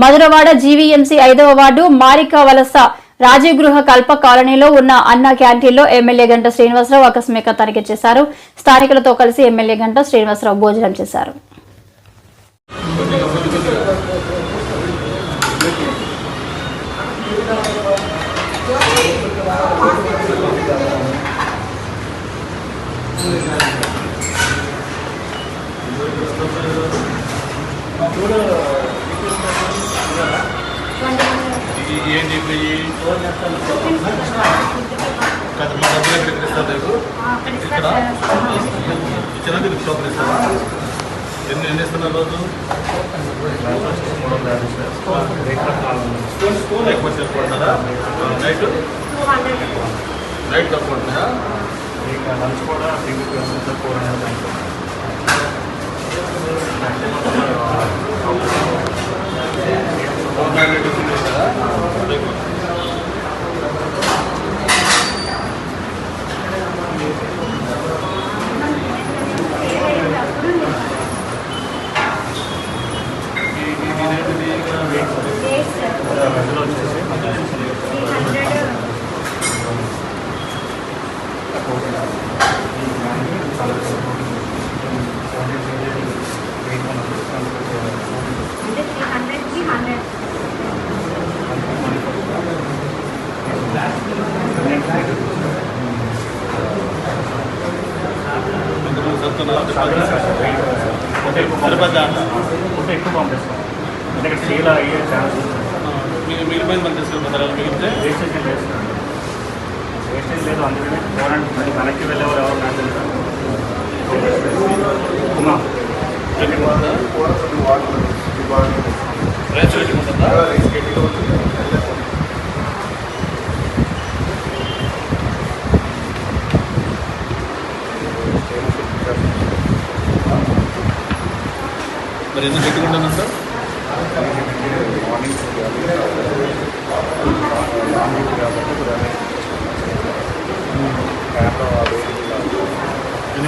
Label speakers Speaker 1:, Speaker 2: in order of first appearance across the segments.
Speaker 1: Madhurawada GVMC 5వ ward మారికా వలస రాజీవ్ గృహ కల్ప కాలనీలో ఉన్న అన్న క్యాంటీన్లో ఎమ్మెల్యే గంట శ్రీనివాసరావు ఆకస్మిక తనిఖీ చేశారు. స్థానికులతో కలిసి ఎమ్మెల్యే గంట శ్రీనివాసరావు భోజనం చేశారు.
Speaker 2: ఎక్కువ పంపిస్తాం అంటే సేల్ అయ్యే ఛాన్స్ మిగిలిపోయిన మన తీసుకెళ్ళిపోతారు. మిగిలితే వేస్టేజ్ లేదు. అందుకని మళ్ళీ వెనక్కి వెళ్ళేవారు ఎవరు నాకు మరి ఎందుకు పెట్టుకుంటాను సార్?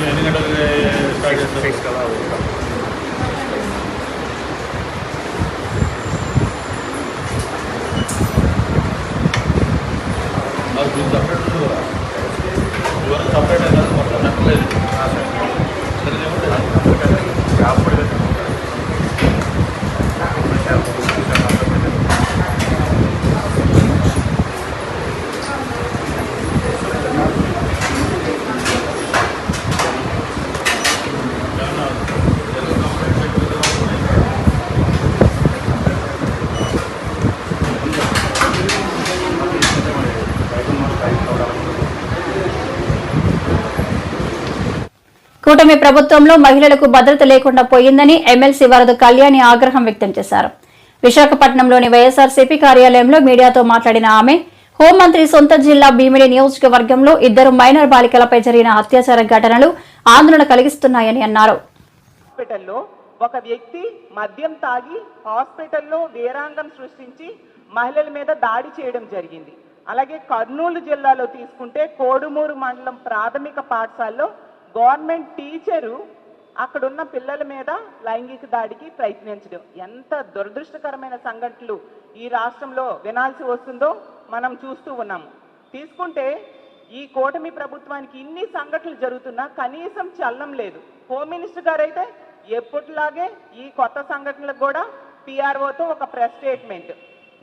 Speaker 2: ఎన్ని గంటలకు స్టార్ట్ చేస్తారు? సపరేట్ అయినా మొత్తం నచ్చలేదు.
Speaker 1: కూటమి ప్రభుత్వంలో మహిళలకు భద్రత లేకుండా పోయిందని ఎమ్మెల్సీ వరద కళ్యాణి ఆగ్రహం వ్యక్తం చేశారు. విశాఖపట్నంలోని వైఎస్ఆర్సీపీ కార్యాలయంలో మీడియాతో మాట్లాడిన ఆమె హోంమంత్రి సొంత జిల్లా భీమిలి నియోజకవర్గంలో 2 మైనర్ బాలికలపై జరిగిన అత్యాచార ఘటనలు ఆందోళన కలిగిస్తున్నాయని అన్నారు.
Speaker 3: హాస్పిటల్లో ఒక వ్యక్తి మద్యం తాగి హాస్పిటల్లో వీరాంగం సృష్టించి మహిళల మీద దాడి చేయడం జరిగింది. అలాగే కర్నూలు జిల్లాలో తీసుకుంటే కోడుమూరు మండలం ప్రాథమిక పాఠశాలలో గవర్నమెంట్ టీచరు అక్కడున్న పిల్లల మీద లైంగిక దాడికి ప్రయత్నించడం ఎంత దురదృష్టకరమైన సంఘటనలు ఈ రాష్ట్రంలో వినాల్సి వస్తుందో మనం చూస్తూ ఉన్నాము. తీసుకుంటే ఈ కూటమి ప్రభుత్వానికి ఇన్ని సంఘటనలు జరుగుతున్నా కనీసం చలనం లేదు. హోమ్ మినిస్టర్ గారు అయితే ఎప్పటిలాగే ఈ కొత్త సంఘటనలకు కూడా పిఆర్ఓతో ఒక ప్రెస్ స్టేట్మెంట్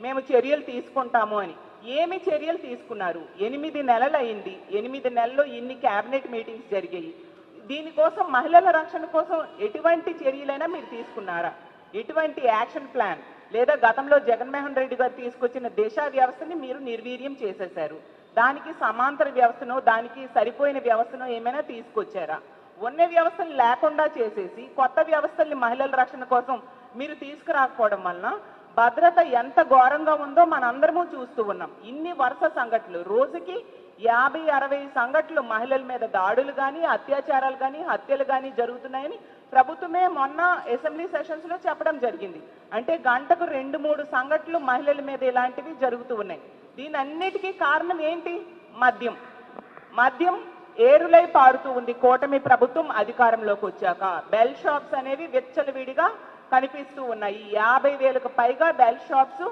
Speaker 3: మేము చర్యలు తీసుకుంటాము అని. ఏమి చర్యలు తీసుకున్నారు? 8 నెలలు అయింది. 8 నెలల్లో ఇన్ని క్యాబినెట్ మీటింగ్స్ జరిగాయి. దీనికోసం మహిళల రక్షణ కోసం ఎటువంటి చర్యలైనా మీరు తీసుకున్నారా? ఎటువంటి యాక్షన్ ప్లాన్ లేదా గతంలో జగన్మోహన్ రెడ్డి గారు తీసుకొచ్చిన దిశ వ్యవస్థని మీరు నిర్వీర్యం చేసేశారు. దానికి సమాంతర వ్యవస్థను దానికి సరిపోయిన వ్యవస్థను ఏమైనా తీసుకొచ్చారా? ఉన్న వ్యవస్థలు లేకుండా చేసేసి కొత్త వ్యవస్థల్ని మహిళల రక్షణ కోసం మీరు తీసుకురాకపోవడం వలన భద్రత ఎంత ఘోరంగా ఉందో మనందరము చూస్తూ ఉన్నాం. ఇన్ని వరుస సంఘటనలు రోజుకి 50-60 సంఘటనలు మహిళల మీద దాడులు కానీ, అత్యాచారాలు కానీ, హత్యలు కానీ జరుగుతున్నాయని ప్రభుత్వమే మొన్న అసెంబ్లీ సెషన్స్ లో చెప్పడం జరిగింది. అంటే గంటకు 2-3 సంఘటనలు మహిళల మీద ఇలాంటివి జరుగుతూ ఉన్నాయి. దీని అన్నిటికీ కారణం ఏంటి? మద్యం ఏరులై పారుతూ ఉంది. కూటమి ప్రభుత్వం అధికారంలోకి వచ్చాక బెల్ షాప్స్ అనేవి విచ్చలవిడిగా కనిపిస్తూ ఉన్నాయి. 50,000కు పైగా బెల్ షాప్స్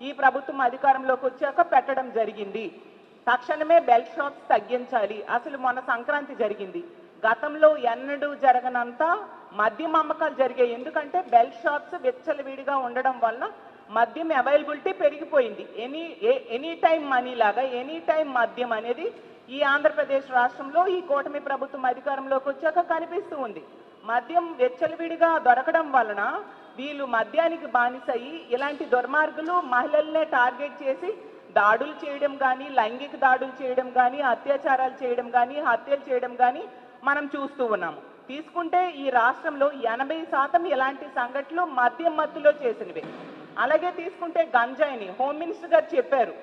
Speaker 3: ఈ ప్రభుత్వం అధికారంలోకి వచ్చాక పెట్టడం జరిగింది. తక్షణమే బెల్ షాప్స్ తగ్గించాలి. అసలు మొన్న సంక్రాంతి జరిగింది, గతంలో ఎన్నడూ జరగనంత మద్యం అమ్మకాలు జరిగాయి. ఎందుకంటే బెల్ షాప్స్ విచ్చలవిడిగా ఉండడం వల్ల మద్యం అవైలబిలిటీ పెరిగిపోయింది. ఎనీ టైం మనీ లాగా ఎనీ టైం మద్యం అనేది ఈ ఆంధ్రప్రదేశ్ రాష్ట్రంలో ఈ కూటమి ప్రభుత్వం అధికారంలోకి వచ్చాక కనిపిస్తూ ఉంది. మద్యం వెచ్చలవిడిగా దొరకడం వలన వీళ్ళు మద్యానికి బానిసయి ఇలాంటి దుర్మార్గులు మహిళల్నే టార్గెట్ చేసి దాడులు చేయడం కానీ, లైంగిక దాడులు చేయడం కానీ, అత్యాచారాలు చేయడం కానీ, హత్యలు చేయడం కానీ మనం చూస్తూ ఉన్నాము. తీసుకుంటే ఈ రాష్ట్రంలో 80% ఇలాంటి సంఘటనలు మద్యం మత్తులో చేసినవే. అలాగే తీసుకుంటే గంజాయిని హోమ్ మినిస్టర్ గారు చెప్పారు,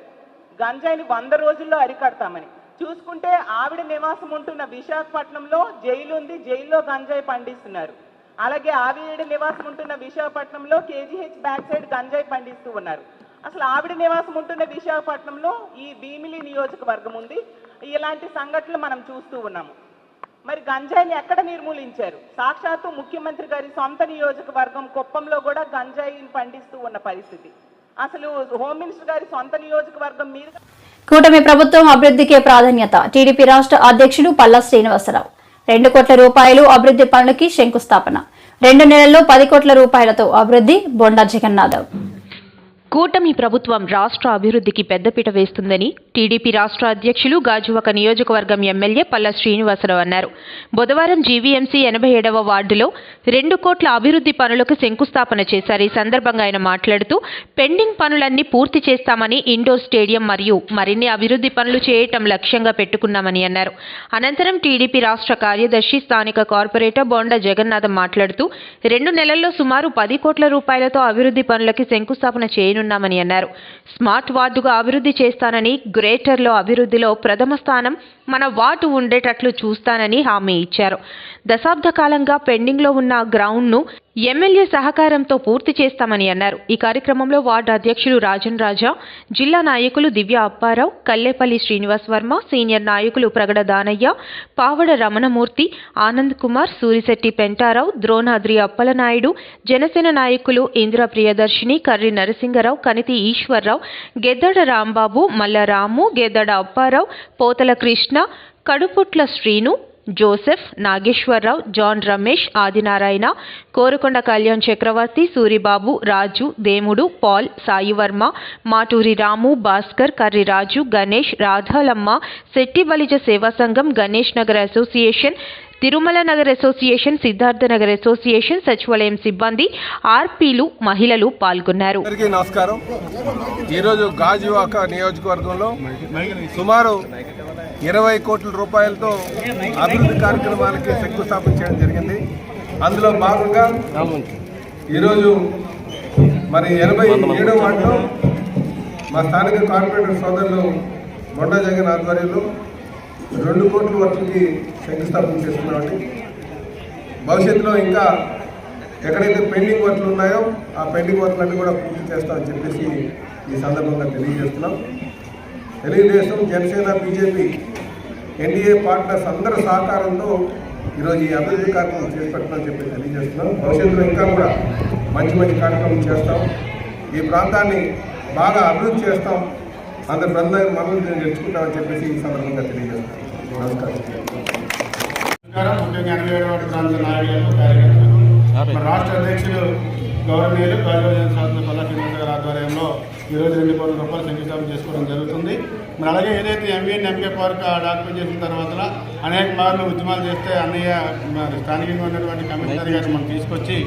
Speaker 3: గంజాయిని 100 రోజుల్లో అరికడతామని. చూసుకుంటే ఆవిడ నివాసం ఉంటున్న విశాఖపట్నంలో జైలు ఉంది, జైల్లో గంజాయి పండిస్తున్నారు. అలాగే ఆవిడ నివాసం ఉంటున్న విశాఖపట్నంలో KGH బ్యాక్ సైడ్ గంజాయి పండిస్తూ ఉన్నారు. అసలు ఆవిడ నివాసం ఉంటున్న విశాఖపట్నంలో ఈ భీమిలి నియోజకవర్గం ఉంది. ఇలాంటి సంఘటనలు మనం చూస్తూ ఉన్నాము. మరి గంజాయిని ఎక్కడ నిర్మూలించారు? సాక్షాత్తు ముఖ్యమంత్రి గారి సొంత నియోజకవర్గం కుప్పంలో కూడా గంజాయిని పండిస్తూ ఉన్న పరిస్థితి. అసలు హోమ్ మినిస్టర్ గారి సొంత నియోజకవర్గం మీద
Speaker 1: కూటమి ప్రభుత్వం అభివృద్ధికే ప్రాధాన్యత. టీడీపీ రాష్ట్ర అధ్యక్షుడు పల్లా శ్రీనివాసరావు 2 కోట్ల రూపాయలు అభివృద్ధి పనులకి శంకుస్థాపన. 2 నెలల్లో 10 కోట్ల రూపాయలతో అభివృద్ధి. బొండా జగన్నాథ్.
Speaker 4: కూటమి ప్రభుత్వం రాష్ట్ర అభివృద్ధికి పెద్దపీట వేస్తుందని టీడీపీ రాష్ట్ర అధ్యక్షులు గాజువాక నియోజకవర్గం ఎమ్మెల్యే పల్లా శ్రీనివాసరావు అన్నారు. బుధవారం జీవీఎంసీ 87వ వార్డులో 2 కోట్ల అభివృద్ధి పనులకు శంకుస్థాపన చేశారు. ఈ సందర్భంగా ఆయన మాట్లాడుతూ పెండింగ్ పనులన్నీ పూర్తి చేస్తామని, ఇండోర్ స్టేడియం మరియు మరిన్ని అభివృద్ధి పనులు చేయటం లక్ష్యంగా పెట్టుకున్నామని అన్నారు. అనంతరం టీడీపీ రాష్ట్ర కార్యదర్శి స్థానిక కార్పొరేటర్ బొండా జగన్నాథం మాట్లాడుతూ 2 నెలల్లో సుమారు 10 కోట్ల రూపాయలతో అభివృద్ధి పనులకి శంకుస్థాపన చేయనున్నామని అన్నారు. స్మార్ట్ వార్డుగా అభివృద్ధి చేస్తానని, గ్రేటర్లో అభివృద్ధిలో ప్రథమ స్థానం మన వార్డు ఉండేటట్లు చూస్తానని హామీ ఇచ్చారు. దశాబ్ద కాలంగా పెండింగ్లో ఉన్న గ్రౌండ్ను ఎమ్మెల్యే సహకారంతో పూర్తి చేస్తామని అన్నారు. ఈ కార్యక్రమంలో వార్డు అధ్యక్షులు రాజన్ రాజా, జిల్లా నాయకులు దివ్య అప్పారావు, కల్లేపల్లి శ్రీనివాస్ వర్మ, సీనియర్ నాయకులు ప్రగడ దానయ్య, పావడ రమణమూర్తి, ఆనంద్ కుమార్, సూరిశెట్టి పెంటారావు, ద్రోణాద్రి అప్పలనాయుడు, జనసేన నాయకులు ఇంద్ర ప్రియదర్శిని, కర్రి నరసింగరావు, కనితి ఈశ్వర్రావు, గెద్దడ రాంబాబు, మల్లరాము, గెద్దడ అప్పారావు, పోతల కృష్ణ, కడుపుట్ల శ్రీను, జోసెఫ్, నాగేశ్వరరావు, జాన్ రమేష్, ఆదినారాయణ, కోరుకొండ కళ్యాణ్ చక్రవర్తి, సూరిబాబు, రాజు, దేముడు, పాల్, సాయివర్మ, మాటూరి రాము, భాస్కర్, కర్రి రాజు, గణేష్, రాధాలమ్మ, శెట్టి బలిజ సేవా సంఘం, Ganesh Nagar association, Tirumala Nagar association, Siddhartha Nagar association, సచివాలయం సిబ్బంది, ఆర్పీలు, మహిళలు పాల్గొన్నారు.
Speaker 5: నమస్కారం. ఈరోజు గాజువాక నియోజకవర్గంలో సుమారు 20 కోట్ల రూపాయలతో అభివృద్ధి కార్యక్రమాలకి శంకుస్థాపన చేయడం జరిగింది. అందులో భాగంగా ఈరోజు మరి 87వ వార్డులో మా స్థానిక కార్పొరేటర్ సోదరులు బొండా జగన్ ఆధ్వర్యంలో 2 కోట్ల వరకు శంకుస్థాపన చేస్తున్నామండి. భవిష్యత్తులో ఇంకా ఎక్కడైతే పెండింగ్ వర్క్లు ఉన్నాయో ఆ పెండింగ్ వర్క్లన్నీ కూడా పూర్తి చేస్తామని చెప్పేసి ఈ సందర్భంగా తెలియజేస్తున్నాం. Telugu Desam, Janasena, BJP, NDA partners అందరి సహకారంతో ఈరోజు ఈ అభివృద్ధి కార్యక్రమం చేపట్టాలని చెప్పి తెలియజేస్తున్నాం. భవిష్యత్తులో ఇంకా కూడా మంచి మంచి కార్యక్రమం చేస్తాం. ఈ ప్రాంతాన్ని బాగా అభివృద్ధి చేస్తాం. అందరి ప్రజల మనల్ని నేర్చుకుంటామని చెప్పేసి ఈ సందర్భంగా తెలియజేస్తాం. నమస్కారం.
Speaker 6: ముఖ్యంగా 87వ వార్డు ప్రాంత నాయకులు, కార్యకర్తలు, రాష్ట్ర అధ్యక్షులు గౌరవనీయులు గాజువాక శాసన పల్లా శ్రీనివాస గారి ఆధ్వర్యంలో ఈరోజు 2 కోట్ల రూపాయలు శంకుస్థాపన చేసుకోవడం జరుగుతుంది. మరి అలాగే ఏదైతే ఎంకే పార్క్ డాక్యుమెంట్ చేసిన తర్వాత అనేక మార్లు ఉద్యమాలు చేస్తే అన్నయ్య స్థానికంగా ఉన్నటువంటి కమిషనర్ గారిని మనం తీసుకొచ్చి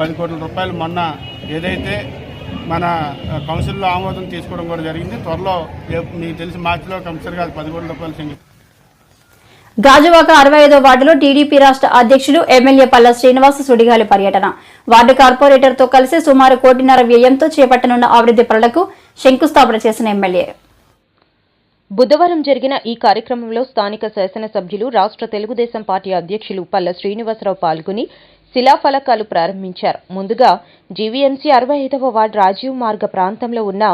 Speaker 6: 10 కోట్ల రూపాయలు మొన్న ఏదైతే మన కౌన్సిల్లో ఆమోదం తీసుకోవడం కూడా జరిగింది. త్వరలో మీకు తెలిసి మార్చిలో కమిషనర్ గారు 10 కోట్ల రూపాయలు శంకుస్థాపన.
Speaker 1: గాజువాక 65వ వార్డులో టీడీపీ రాష్ట్ర అధ్యక్షులు ఎమ్మెల్యే పల్లా శ్రీనివాస సుడిగాలి పర్యటన. వార్డు కార్పొరేటర్ తో కలిసి సుమారు 1.5 కోట్ల వ్యయంతో చేపట్టనున్న అభివృద్ధి పనులకు శంకుస్థాపన చేసిన ఎమ్మెల్యే.
Speaker 4: బుధవారం జరిగిన ఈ కార్యక్రమంలో స్థానిక శాసనసభ్యులు రాష్ట్ర తెలుగుదేశం పార్టీ అధ్యక్షులు పల్ల శ్రీనివాసరావు పాల్గొని శిలాఫలకాలు ప్రారంభించారు. ముందుగా జీవీఎంసీ 65వ వార్డు రాజీవ్ మార్గ ప్రాంతంలో ఉన్న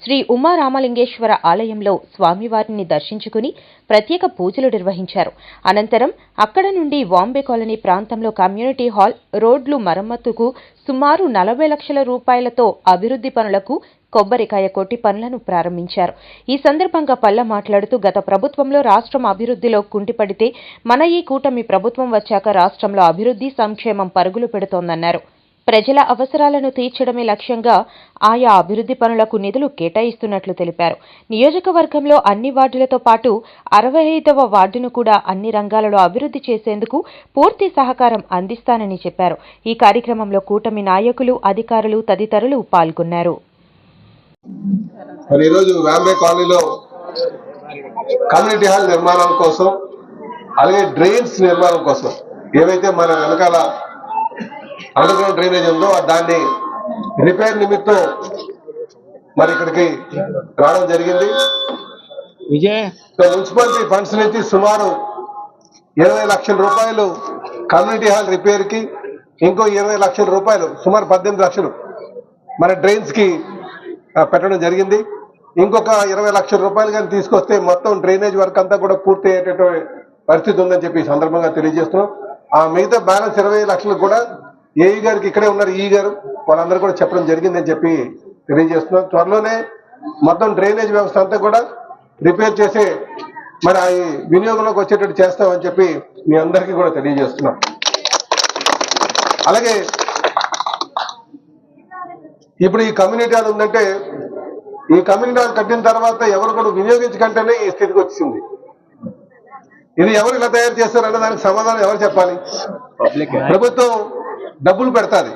Speaker 4: శ్రీ ఉమా రామలింగేశ్వర ఆలయంలో స్వామివారిని దర్శించుకుని ప్రత్యేక పూజలు నిర్వహించారు. అనంతరం అక్కడ నుండి వాంబే కాలనీ ప్రాంతంలో కమ్యూనిటీ హాల్, రోడ్లు మరమ్మతుకు సుమారు 40 లక్షల రూపాయలతో అభివృద్ధి పనులకు కొబ్బరికాయ కొట్టి పనులను ప్రారంభించారు. ఈ సందర్భంగా పల్ల మాట్లాడుతూ గత ప్రభుత్వంలో రాష్ట్రం అభివృద్ధిలో కుంటిపడితే మన ఈ కూటమి ప్రభుత్వం వచ్చాక రాష్ట్రంలో అభివృద్ధి సంక్షేమం పరుగులు పెడుతోందన్నారు. ప్రజల అవసరాలను తీర్చడమే లక్ష్యంగా ఆయా అభివృద్ధి పనులకు నిధులు కేటాయిస్తున్నట్లు తెలిపారు. నియోజకవర్గంలో అన్ని వార్డులతో పాటు 65వ వార్డును కూడా అన్ని రంగాలలో అభివృద్ధి చేసేందుకు పూర్తి సహకారం అందిస్తానని చెప్పారు. ఈ కార్యక్రమంలో కూటమి నాయకులు, అధికారులు తదితరులు పాల్గొన్నారు.
Speaker 5: మరి ఈరోజు వాంబే కాలనీలో కమ్యూనిటీ హాల్ నిర్మాణం కోసం, అలాగే డ్రైన్స్ నిర్మాణం కోసం ఏవైతే మన వెనకాల అండర్ గ్రౌండ్ డ్రైనేజ్ ఉందో దాన్ని రిపేర్ నిమిత్తం మరి ఇక్కడికి రావడం జరిగింది. మున్సిపాలిటీ ఫండ్స్ నుంచి సుమారు 20 లక్షల రూపాయలు కమ్యూనిటీ హాల్ రిపేర్ కి, ఇంకో 20 లక్షల రూపాయలు సుమారు 18 లక్షలు మన డ్రైన్స్ కి పెట్టడం జరిగింది. ఇంకొక 20 లక్షల రూపాయలు కానీ తీసుకొస్తే మొత్తం డ్రైనేజ్ వర్క్ అంతా కూడా పూర్తి అయ్యేటటువంటి పరిస్థితి ఉందని చెప్పి ఈ సందర్భంగా తెలియజేస్తున్నాం. ఆ మిగతా బ్యాలెన్స్ 20 లక్షలు కూడా ఏఈ గారికి ఇక్కడే ఉన్నారు, ఈ గారు వాళ్ళందరూ కూడా చెప్పడం జరిగిందని చెప్పి తెలియజేస్తున్నాం. త్వరలోనే మొత్తం డ్రైనేజ్ వ్యవస్థ అంతా కూడా రిపేర్ చేసి మరి ఆ వినియోగంలోకి వచ్చేటట్టు చేస్తామని చెప్పి మీ అందరికీ కూడా తెలియజేస్తున్నాం. అలాగే ఇప్పుడు ఈ కమ్యూనిటీ హాల్ ఉందంటే, ఈ కమ్యూనిటీ హాల్ కట్టిన తర్వాత ఎవరు కూడా వినియోగించకంటేనే ఈ స్థితికి వచ్చింది. ఇది ఎవరు ఇలా తయారు చేస్తారన్న దానికి సమాధానం ఎవరు చెప్పాలి? ప్రభుత్వం డబ్బులు పెడతాది,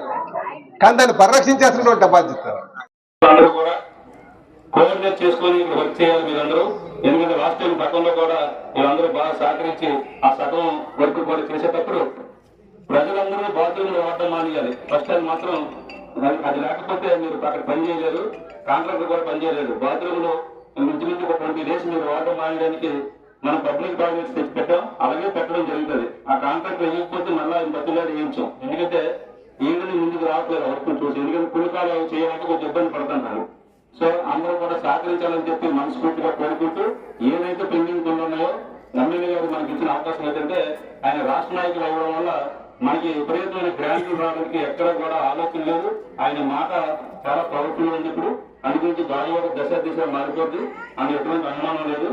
Speaker 5: కానీ దాన్ని పరిరక్షించేస్తున్నటువంటి బాధ్యత
Speaker 7: అందరూ కూడా కోఆర్డినేట్ చేసుకొని ఇక్కడ వర్క్ చేయాలి మీరందరూ. ఎందుకంటే లాస్ట్ టైం పక్కనలో కూడా వీళ్ళందరూ బాగా సహకరించి ఆ సగం వర్క్ కూడా చేసేటప్పుడు ప్రజలందరూ బాత్రూమ్లు వాడటం మానేయాలి. ఫస్ట్ టైం మాత్రం అది లేకపోతే మీరు అక్కడ పని చేయలేరు, కాంట్రాక్టర్ కూడా పని చేయలేరు. బాత్రూంలో ఇంచుమించు ఒక 20 days మీరు వాడటం మానేయడానికి మనం పబ్లిక్ టాయిలెట్స్ తెచ్చి పెట్టాం, అలాగే పెట్టడం జరుగుతుంది. ఆ కాంట్రాక్టర్ వేయకపోతే మళ్ళీ బతులాడి వేయించాం. ఎందుకంటే ఈవిని ముందుకు రావట్లేదు వర్క్ చూసి, ఎందుకంటే కులికాలు చేయాలంటే కొంచెం ఇబ్బంది పడుతున్నారు. సో అందరూ కూడా సహకరించాలని చెప్పి మనస్ఫూర్తిగా కోరుకుంటూ, ఏదైతే పెండింగ్ పనులు ఉన్నాయో ఎమ్మెల్యే గారు మనకి ఇచ్చిన అవకాశం ఏంటంటే ఆయన రాష్ట్ర నాయకులు అవ్వడం వల్ల మనకి విపరీతమైన గ్రాంట్లు రావడానికి ఎక్కడ కూడా ఆలోచన లేదు. ఆయన మాట చాలా పవర్ఫుల్ ఉంది. ఇప్పుడు అందుగురించి గాలివాడ దశ మారిపోద్ది అని ఎటువంటి అనుమానం లేదు.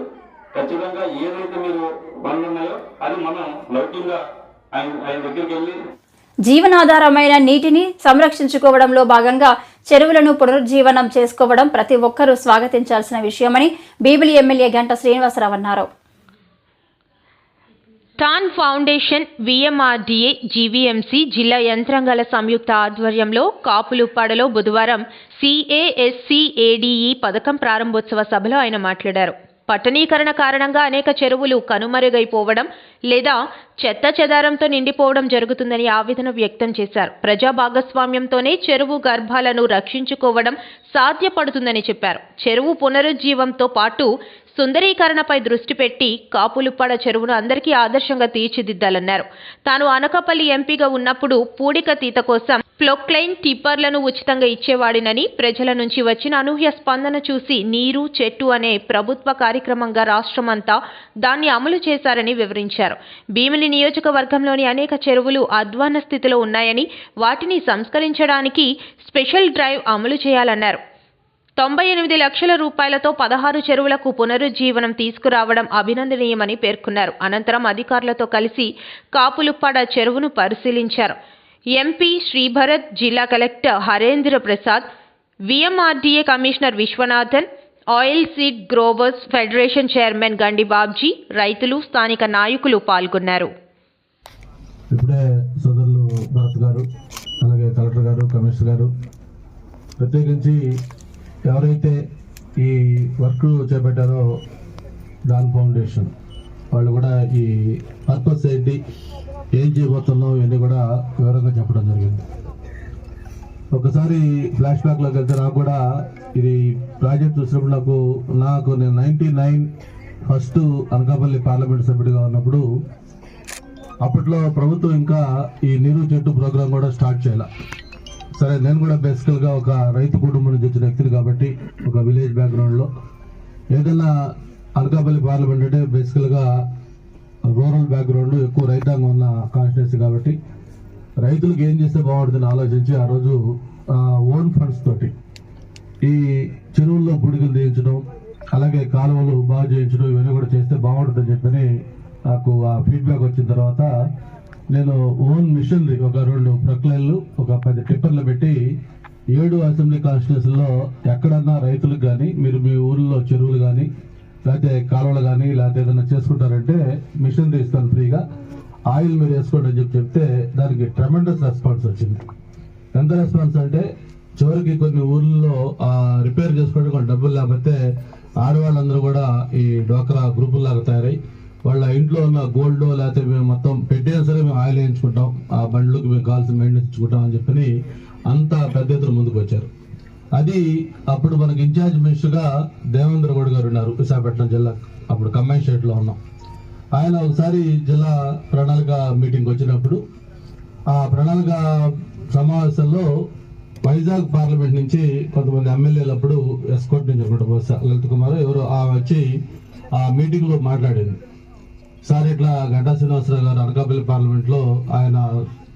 Speaker 7: ఖచ్చితంగా ఏదైతే మీరు పనులు ఉన్నాయో అది మనం లౌకికంగా ఆయన దగ్గరికి వెళ్ళి
Speaker 1: జీవనాధారమైన నీటిని సంరక్షించుకోవడంలో భాగంగా చెరువులను పునరుజ్జీవనం చేసుకోవడం ప్రతి ఒక్కరూ స్వాగతించాల్సిన విషయమని బీబిలి ఎమ్మెల్యే గంట శ్రీనివాసరావు అన్నారు.
Speaker 4: టాన్ ఫౌండేషన్, వీఎంఆర్డీఏ, జీవీఎంసీ జిల్లా యంత్రాంగాల సంయుక్త ఆధ్వర్యంలో కాపులుప్పాడలో బుధవారం CASCADE పథకం ప్రారంభోత్సవ సభలో ఆయన మాట్లాడారు. పట్టణీకరణ కారణంగా అనేక చెరువులు కనుమరుగైపోవడం లేదా చెత్త చెదారంతో నిండిపోవడం జరుగుతుందని ఆవేదన వ్యక్తం చేశారు. ప్రజా భాగస్వామ్యంతోనే చెరువు గర్భాలను రక్షించుకోవడం సాధ్యపడుతుందని చెప్పారు. చెరువు పునరుజ్జీవంతో పాటు సుందరీకరణపై దృష్టి పెట్టి కాపులుప్పాడ చెరువును అందరికీ ఆదర్శంగా తీర్చిదిద్దాలన్నారు. తాను అనకాపల్లి ఎంపీగా ఉన్నప్పుడు పూడిక తీత కోసం ఫ్లోక్లైన్ టిప్పర్లను ఉచితంగా ఇచ్చేవాడినని, ప్రజల నుంచి వచ్చిన అనూహ్య స్పందన చూసి నీరు చెట్టు అనే ప్రభుత్వ కార్యక్రమంగా రాష్ట్రమంతా దాన్ని అమలు చేశారని వివరించారు. భీమిలి నియోజకవర్గంలోని అనేక చెరువులు అధ్వాన్న స్థితిలో ఉన్నాయని, వాటిని సంస్కరించడానికి స్పెషల్ డ్రైవ్ అమలు చేయాలన్నారు. 98 లక్షల రూపాయలతో 16 చెరువులకు పునరుజ్జీవనం తీసుకురావడం అభినందనీయమని పేర్కొన్నారు. అనంతరం అధికారులతో కలిసి కాపులుప్పాడ చెరువును పరిశీలించారు. ఎంపీ శ్రీభరత్, జిల్లా collector Harendra Prasad, VMRDA commissioner Viswanathan, oil seed growers federation chairman గండి బాబ్జీ, రైతులు, స్థానిక నాయకులు పాల్గొన్నారు.
Speaker 8: ఇప్పుడే సోదరులు భరత్ గారు, అలాగే కలెక్టర్ గారు, కమిషనర్ గారు, ప్రత్యేకించి ఎవరైతే ఈ వర్క్ చేపట్టారో డాన్ ఫౌండేషన్ వాళ్ళు కూడా ఈ పర్పస్ ఏంటి, ఏం చేయబోతున్నాం ఇవన్నీ కూడా వివరంగా చెప్పడం జరిగింది. ఒకసారి ఫ్లాష్ బ్యాక్లోకి వెళ్తే నాకు కూడా ఇది ప్రాజెక్ట్ చూసినప్పుడు నేను 99 ఫస్ట్ అనకాపల్లి పార్లమెంట్ సభ్యుడిగా ఉన్నప్పుడు అప్పట్లో ప్రభుత్వం ఇంకా ఈ నీరు చెట్టు ప్రోగ్రాం కూడా స్టార్ట్ చేయాల. సరే, నేను కూడా బేసికల్గా ఒక రైతు కుటుంబం నుంచి వచ్చిన వ్యక్తిని కాబట్టి ఒక విలేజ్ బ్యాక్గ్రౌండ్లో ఏదైనా అనకాపల్లి పార్లమెంట్ అంటే బేసికల్గా రూరల్ బ్యాక్గ్రౌండ్, ఎక్కువ రైతాంగం ఉన్న కాన్స్టిట్యున్సీ కాబట్టి రైతులకు ఏం చేస్తే బాగుంటుందని ఆలోచించి ఆ రోజు ఓన్ ఫండ్స్ తోటి ఈ చెరువుల్లో బుడిగలు తీయించడం, అలాగే కాలువలు బాగు చేయించడం, ఇవన్నీ కూడా చేస్తే బాగుంటుందని చెప్పని నాకు ఆ ఫీడ్బ్యాక్ వచ్చిన తర్వాత నేను ఓన్ మిషనరీ ఒక 2 ప్రక్లైన్లు ఒక 10 టిప్పర్లు పెట్టి 7 అసెంబ్లీ కాన్స్టిట్యూన్సీలో ఎక్కడన్నా రైతులకు కానీ మీరు మీ ఊళ్ళో చెరువులు కానీ లేకపోతే కాలువలు కానీ లేకపోతే ఏదైనా చేసుకుంటారంటే మిషనరీ ఇస్తాను ఫ్రీగా, ఆయిల్ మీరు వేసుకోండి అని చెప్తే దానికి ట్రెమెండస్ రెస్పాన్స్ వచ్చింది. ఎంత రెస్పాన్స్ అంటే చివరికి కొన్ని ఊర్లలో రిపేర్ చేసుకోవడానికి కొన్ని డబ్బులు లేకపోతే ఆడవాళ్ళందరూ కూడా ఈ డోక్రా గ్రూపుల్లాగా తయారై వాళ్ళ ఇంట్లో ఉన్న గోల్డ్ లేకపోతే మేము మొత్తం పెట్టినా సరే మేము ఆయిల్ వేయించుకుంటాం, ఆ బండ్లకు మేము కావాల్సిన మెయింటెనెన్స్ ఇచ్చుకుంటాం అని చెప్పని అంత పెద్ద ఎత్తున ముందుకు వచ్చారు. అది అప్పుడు మనకి ఇన్ఛార్జ్ మినిస్టర్గా దేవేంద్ర గౌడ్ గారు ఉన్నారు, విశాఖపట్నం జిల్లా, అప్పుడు కంబైన్ స్టేట్లో ఉన్నాం. ఆయన ఒకసారి జిల్లా ప్రణాళిక మీటింగ్ వచ్చినప్పుడు ఆ ప్రణాళిక సమావేశంలో వైజాగ్ పార్లమెంట్ నుంచి కొంతమంది ఎమ్మెల్యేలు అప్పుడు ఎస్కోట్ నుంచి అనుకుంటా బహుశా లలిత్ కుమార్ ఎవరు వచ్చి ఆ మీటింగ్లో మాట్లాడింది. సార్ ఇట్లా గంటా శ్రీనివాసరావు గారు అనకాపల్లి పార్లమెంట్లో ఆయన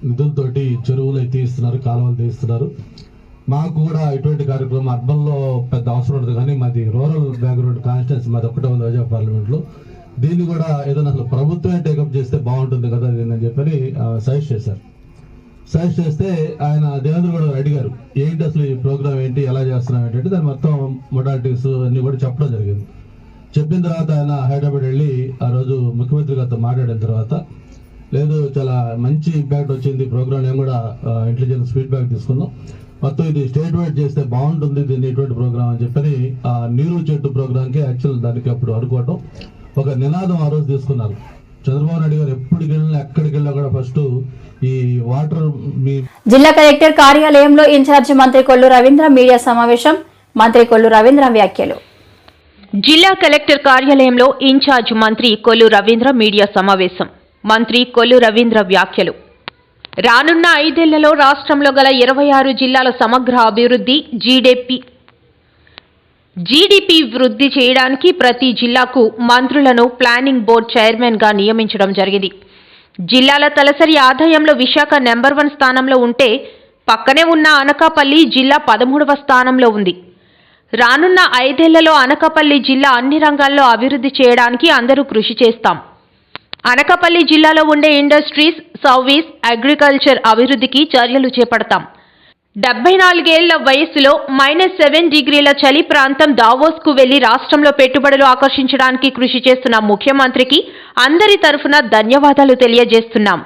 Speaker 8: నిధులతోటి చెరువులు తీస్తున్నారు, కాలువలు తీస్తున్నారు, మాకు కూడా ఇటువంటి కార్యక్రమం అర్బన్లో పెద్ద అవసరం ఉంటుంది కానీ మాది రూరల్ బ్యాక్గ్రౌండ్ కాన్స్టిట్యున్సీ మాది ఒక్కటే ఉంది వైజాగ్ పార్లమెంట్లో, దీన్ని కూడా ఏదైనా అసలు ప్రభుత్వమే టేకప్ చేస్తే బాగుంటుంది కదా అని చెప్పని సజెస్ట్ చేశారు. సజెస్ట్ చేస్తే ఆయన దేవేంద్ర గౌడ్ గారు అడిగారు ఏంటి అసలు ఈ ప్రోగ్రామ్ ఏంటి, ఎలా చేస్తున్నాం ఏంటంటే దాని మొత్తం మొడాలిటీస్ అన్ని కూడా చెప్పడం జరిగింది. చెప్పిన తర్వాత ఆయన హైదరాబాద్ వెళ్ళి ఆ రోజు ముఖ్యమంత్రి గారితో మాట్లాడిన తర్వాత లేదు చాలా మంచి ఇంపాక్ట్ వచ్చింది ప్రోగ్రామ్, నేను కూడా ఇంటెలిజెన్స్ ఫీడ్బ్యాక్ తీసుకున్నాం, మొత్తం ఇది స్టేట్ వైడ్ చేస్తే బాగుంటుంది దీన్ని ఇటువంటి ప్రోగ్రామ్ అని చెప్పని ఆ నీరు చెట్టు ప్రోగ్రామ్కి యాక్చువల్ దానికి అప్పుడు అనుకోవటం ఒక నినాదం ఆ రోజు తీసుకున్నారు. చంద్రబాబు నాయుడు గారు ఎప్పటికి వెళ్ళినా ఎక్కడికి వెళ్ళినా కూడా ఫస్ట్ ఈ వాటర్
Speaker 1: జిల్లా కలెక్టర్ కార్యాలయంలో ఇన్ఛార్జి మంత్రి కొల్లు రవీంద్ర మీడియా సమావేశం. మంత్రి కొల్లు రవీంద్ర వ్యాఖ్యలు.
Speaker 4: జిల్లా కలెక్టర్ కార్యాలయంలో ఇన్ఛార్జ్ మంత్రి కొల్లు రవీంద్ర మీడియా సమావేశం. మంత్రి కొల్లు రవీంద్ర వ్యాఖ్యలు. రానున్న 5 ఏళ్లలో రాష్ట్రంలో గల 26 జిల్లాల సమగ్ర అభివృద్ధి జీడీపీ వృద్ధి చేయడానికి ప్రతి జిల్లాకు మంత్రులను ప్లానింగ్ బోర్డు చైర్మన్ గా నియమించడం జరిగింది. జిల్లాల తలసరి ఆదాయంలో విశాఖ నెంబర్ 1 స్థానంలో ఉంటే పక్కనే ఉన్న అనకాపల్లి జిల్లా 13వ స్థానంలో ఉంది. రానున్న 5 ఏళ్లలో అనకాపల్లి జిల్లా అన్ని రంగాల్లో అభివృద్ధి చేయడానికి అందరూ కృషి చేస్తాం. అనకాపల్లి జిల్లాలో ఉండే ఇండస్ట్రీస్, సర్వీస్, అగ్రికల్చర్ అభివృద్ధికి చర్యలు చేపడతాం. 74 ఏళ్ల వయస్సులో -7 డిగ్రీల చలి ప్రాంతం దావోస్కు వెళ్లి రాష్ట్రంలో పెట్టుబడులు ఆకర్షించడానికి కృషి చేస్తున్న ముఖ్యమంత్రికి అందరి తరఫున ధన్యవాదాలు తెలియజేస్తున్నాం.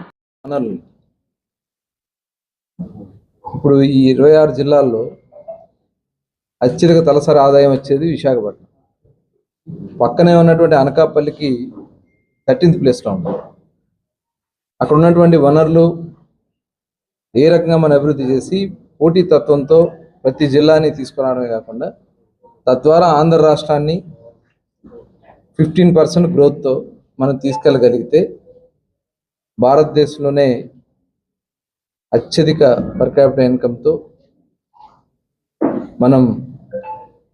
Speaker 9: ఇప్పుడు ఈ 26 జిల్లాల్లో అత్యధిక తలసరి ఆదాయం వచ్చేది విశాఖపట్నం. పక్కనే ఉన్నటువంటి అనకాపల్లికి 13th ప్లేస్లో ఉంది. అక్కడ ఉన్నటువంటి వనరులు ఏ రకంగా మనం అభివృద్ధి చేసి పోటీతత్వంతో ప్రతి జిల్లాని తీసుకురావడమే కాకుండా తద్వారా ఆంధ్ర రాష్ట్రాన్ని 15% గ్రోత్తో మనం తీసుకెళ్ళగలిగితే భారతదేశంలోనే అత్యధిక పర్ క్యాపిటల్ ఇన్కమ్తో మనం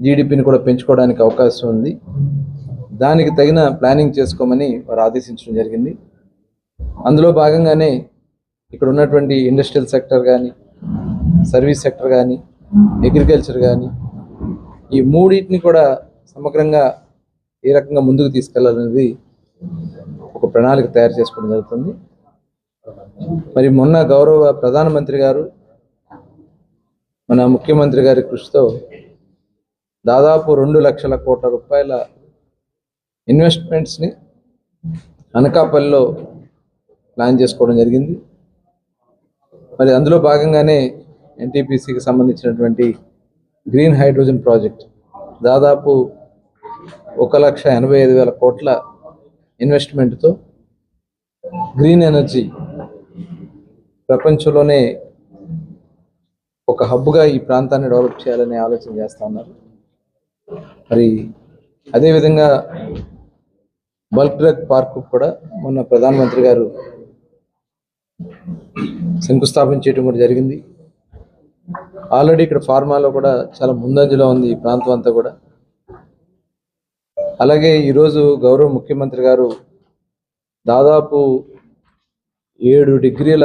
Speaker 9: జీడిపిని కూడా పెంచుకోవడానికి అవకాశం ఉంది. దానికి తగిన ప్లానింగ్ చేసుకోమని వారు ఆదేశించడం జరిగింది. అందులో భాగంగానే ఇక్కడ ఉన్నటువంటి ఇండస్ట్రియల్ సెక్టర్ కానీ, సర్వీస్ సెక్టర్ కానీ, అగ్రికల్చర్ కానీ ఈ మూడింటిని కూడా సమగ్రంగా ఏ రకంగా ముందుకు తీసుకెళ్లాలనేది ఒక ప్రణాళిక తయారు చేసుకోవడం జరుగుతుంది. మరి మొన్న గౌరవ ప్రధానమంత్రి గారు మన ముఖ్యమంత్రి గారి కృషితో దాదాపు 2 లక్షల కోట్ల రూపాయల ఇన్వెస్ట్మెంట్స్ని అనకాపల్లిలో ప్లాన్ చేసుకోవడం జరిగింది. మరి అందులో భాగంగానే ఎన్టీపీసీకి సంబంధించినటువంటి గ్రీన్ హైడ్రోజన్ ప్రాజెక్ట్ దాదాపు 1,85,000 కోట్ల ఇన్వెస్ట్మెంట్తో గ్రీన్ ఎనర్జీ ప్రపంచంలోనే ఒక హబ్గా ఈ ప్రాంతాన్ని డెవలప్ చేయాలనే ఆలోచన చేస్తూ ఉన్నారు. మరి అదేవిధంగా బల్క్ డ్రగ్ పార్కు కూడా మొన్న ప్రధానమంత్రి గారు శంకుస్థాపన చేయడం కూడా జరిగింది. ఆల్రెడీ ఇక్కడ ఫార్మాలో కూడా చాలా ముందంజలో ఉంది ఈ ప్రాంతం అంతా కూడా. అలాగే ఈరోజు గౌరవ ముఖ్యమంత్రి గారు దాదాపు 7 డిగ్రీల